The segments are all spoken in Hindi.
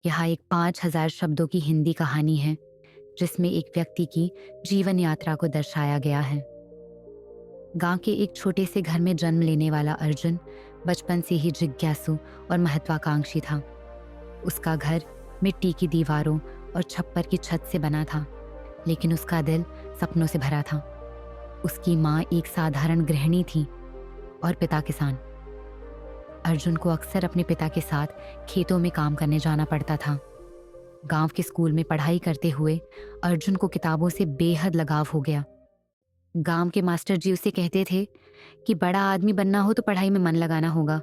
यहाँ एक 5,000 शब्दों की हिंदी कहानी है जिसमें एक व्यक्ति की जीवन यात्रा को दर्शाया गया है। गांव के एक छोटे से घर में जन्म लेने वाला अर्जुन बचपन से ही जिज्ञासु और महत्वाकांक्षी था। उसका घर मिट्टी की दीवारों और छप्पर की छत से बना था, लेकिन उसका दिल सपनों से भरा था। उसकी माँ एक साधारण गृहिणी थी और पिता किसान। अर्जुन को अक्सर अपने पिता के साथ खेतों में काम करने जाना पड़ता था। गांव के स्कूल में पढ़ाई करते हुए अर्जुन को किताबों से बेहद लगाव हो गया। गांव के मास्टर जी उसे कहते थे कि बड़ा आदमी बनना हो तो पढ़ाई में मन लगाना होगा।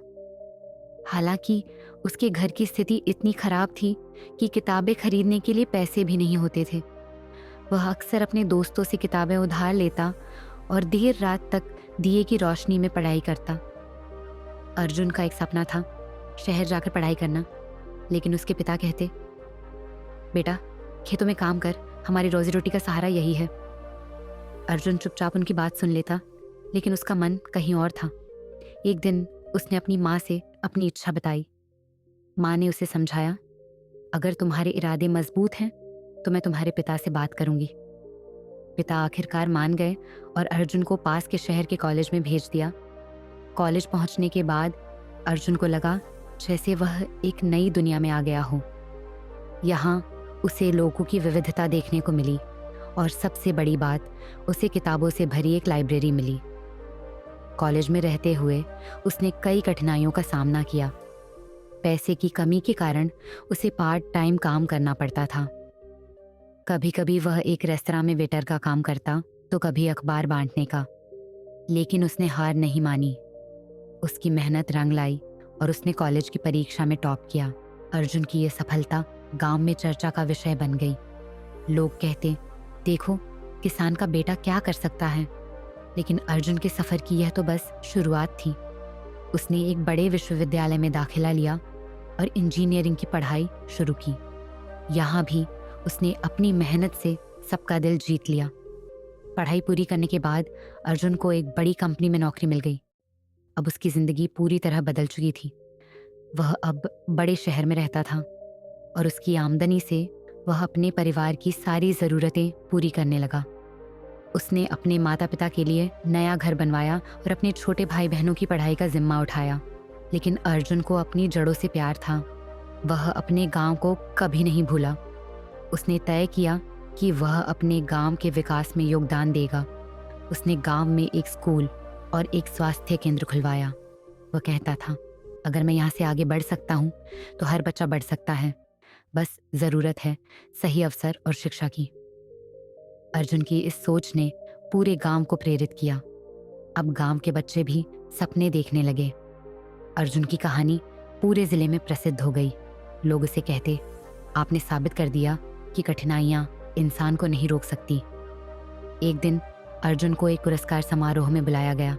हालांकि उसके घर की स्थिति इतनी खराब थी कि किताबें खरीदने के लिए पैसे भी नहीं होते थे। वह अक्सर अपने दोस्तों से किताबें उधार लेता और देर रात तक दिए की रोशनी में पढ़ाई करता। अर्जुन का एक सपना था शहर जाकर पढ़ाई करना, लेकिन उसके पिता कहते, बेटा खेतों में काम कर, हमारी रोजी रोटी का सहारा यही है। अर्जुन चुपचाप उनकी बात सुन लेता, लेकिन उसका मन कहीं और था। एक दिन उसने अपनी माँ से अपनी इच्छा बताई। माँ ने उसे समझाया, अगर तुम्हारे इरादे मजबूत हैं तो मैं तुम्हारे पिता से बात करूंगी। पिता आखिरकार मान गए और अर्जुन को पास के शहर के कॉलेज में भेज दिया। कॉलेज पहुंचने के बाद अर्जुन को लगा जैसे वह एक नई दुनिया में आ गया हो। यहाँ उसे लोगों की विविधता देखने को मिली और सबसे बड़ी बात, उसे किताबों से भरी एक लाइब्रेरी मिली। कॉलेज में रहते हुए उसने कई कठिनाइयों का सामना किया। पैसे की कमी के कारण उसे पार्ट टाइम काम करना पड़ता था। कभी कभी वह एक रेस्तरां में वेटर का काम करता तो कभी अखबार बांटने का, लेकिन उसने हार नहीं मानी। उसकी मेहनत रंग लाई और उसने कॉलेज की परीक्षा में टॉप किया। अर्जुन की यह सफलता गांव में चर्चा का विषय बन गई। लोग कहते, देखो किसान का बेटा क्या कर सकता है। लेकिन अर्जुन के सफर की यह तो बस शुरुआत थी। उसने एक बड़े विश्वविद्यालय में दाखिला लिया और इंजीनियरिंग की पढ़ाई शुरू की। यहाँ भी उसने अपनी मेहनत से सबका दिल जीत लिया। पढ़ाई पूरी करने के बाद अर्जुन को एक बड़ी कंपनी में नौकरी मिल गई। अब उसकी जिंदगी पूरी तरह बदल चुकी थी। वह अब बड़े शहर में रहता था और उसकी आमदनी से वह अपने परिवार की सारी ज़रूरतें पूरी करने लगा। उसने अपने माता पिता के लिए नया घर बनवाया और अपने छोटे भाई बहनों की पढ़ाई का जिम्मा उठाया। लेकिन अर्जुन को अपनी जड़ों से प्यार था। वह अपने गांव को कभी नहीं भूला। उसने तय किया कि वह अपने गांव के विकास में योगदान देगा। उसने गांव में एक स्कूल और एक स्वास्थ्य केंद्र खुलवाया। वह कहता था, अगर मैं यहाँ से आगे बढ़ सकता हूँ तो हर बच्चा बढ़ सकता है। बस ज़रूरत है सही अवसर और शिक्षा की। अर्जुन की इस सोच ने पूरे गांव को प्रेरित किया। अब गांव के बच्चे भी सपने देखने लगे। अर्जुन की कहानी पूरे जिले में प्रसिद्ध हो गई। लोग उसे कहते, आपने साबित कर दिया कि कठिनाइयां इंसान को नहीं रोक सकती। एक दिन अर्जुन को एक पुरस्कार समारोह में बुलाया गया।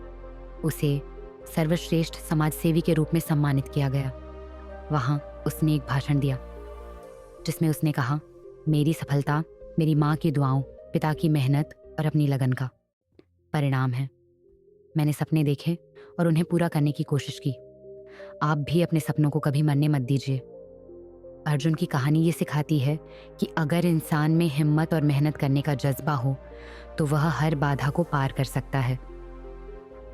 उसे सर्वश्रेष्ठ समाजसेवी के रूप में सम्मानित किया गया। वहां उसने एक भाषण दिया जिसमें उसने कहा, मेरी सफलता मेरी माँ की दुआओं, पिता की मेहनत और अपनी लगन का परिणाम है। मैंने सपने देखे और उन्हें पूरा करने की कोशिश की। आप भी अपने सपनों को कभी मरने मत दीजिए। अर्जुन की कहानी ये सिखाती है कि अगर इंसान में हिम्मत और मेहनत करने का जज्बा हो तो वह हर बाधा को पार कर सकता है।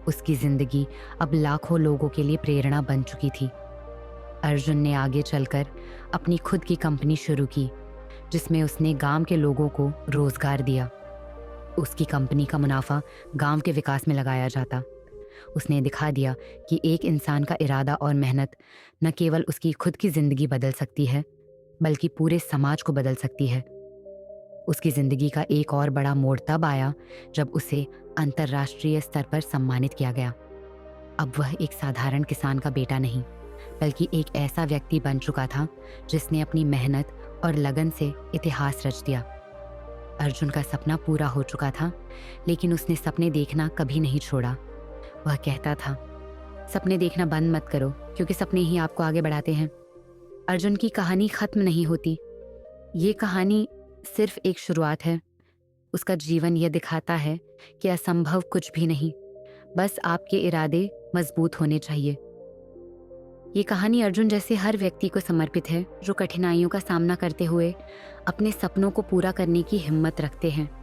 उसकी जिंदगी अब लाखों लोगों के लिए प्रेरणा बन चुकी थी। अर्जुन ने आगे चलकर अपनी खुद की कंपनी शुरू की जिसमें उसने गांव के लोगों को रोजगार दिया। उसकी कंपनी का मुनाफा गांव के विकास में लगाया जाता। उसने दिखा दिया कि एक इंसान का इरादा और मेहनत न केवल उसकी खुद की जिंदगी बदल सकती है, बल्कि पूरे समाज को बदल सकती है। उसकी जिंदगी का एक और बड़ा मोड़ तब आया जब उसे अंतर्राष्ट्रीय स्तर पर सम्मानित किया गया। अब वह एक साधारण किसान का बेटा नहीं, बल्कि एक ऐसा व्यक्ति बन चुका था जिसने अपनी मेहनत और लगन से इतिहास रच दिया। अर्जुन का सपना पूरा हो चुका था, लेकिन उसने सपने देखना कभी नहीं छोड़ा। वह कहता था, सपने देखना बंद मत करो, क्योंकि सपने ही आपको आगे बढ़ाते हैं। अर्जुन की कहानी खत्म नहीं होती। ये कहानी सिर्फ एक शुरुआत है। उसका जीवन यह दिखाता है कि असंभव कुछ भी नहीं, बस आपके इरादे मजबूत होने चाहिए। ये कहानी अर्जुन जैसे हर व्यक्ति को समर्पित है जो कठिनाइयों का सामना करते हुए अपने सपनों को पूरा करने की हिम्मत रखते हैं।